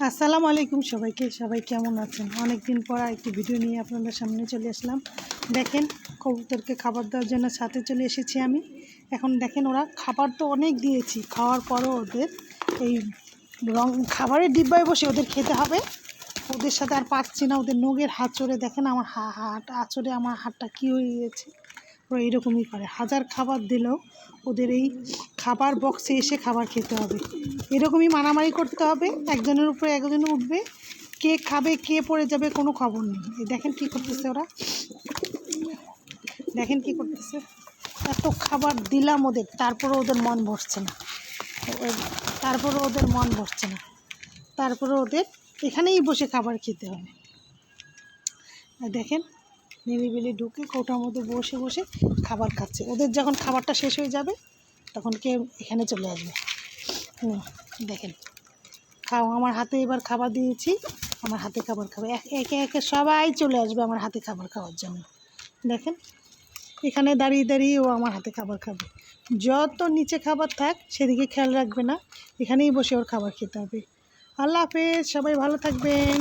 আসসালামু আলাইকুম সবাইকে। সবাই কেমন আছেন? অনেক দিন পর একটি ভিডিও নিয়ে আপনাদের সামনে চলে আসলাম। দেখেন, কবুতরকে খাবার দেওয়ার জন্য সাথে চলে এসেছি আমি। এখন দেখেন, ওরা খাবার তো অনেক দিয়েছি, খাওয়ার পরও ওদের এই খাবারের ডিব্বায় বসে ওদের খেতে হবে। ওদের সাথে আর পারছি না, ওদের নখের হাঁচড়ে দেখেন আমার হাত আঁচড়ে আমার হাতটা কী হয়ে গেছে। ওরা এরকমই করে, হাজার খাবার দিলেও ওদের এই খাবার বক্সে এসে খাবার খেতে হবে। এরকমই মারামারি করতে হবে, একজনের উপরে একজন উঠবে, কে খাবে কে পড়ে যাবে কোনো খবর নেই। এই দেখেন কী করতেছে ওরা, দেখেন কী করতেছে। এত খাবার দিলাম ওদের, তারপরে ওদের মন ভরছে না, তারপরে ওদের এখানেই বসে খাবার খেতে হবে। দেখেন, নিরিবিলি ঢুকে কৌটার মধ্যে বসে বসে খাবার খাচ্ছে। ওদের যখন খাবারটা শেষ হয়ে যাবে তখন কেউ এখানে চলে আসবে। দেখেন, খাও, আমার হাতে এবার খাবার দিয়েছি, আমার হাতে খাবার খাবে। একে একে সবাই চলে আসবে আমার হাতে খাবার খাওয়ার জন্য। দেখেন, এখানে দাঁড়িয়ে দাঁড়িয়ে ও আমার হাতে খাবার খাবে। যত নিচে খাবার থাক সেদিকে খেয়াল রাখবে না, এখানেই বসে ওর খাবার খেতে হবে। আল্লাহ হাফেজ, সবাই ভালো থাকবেন।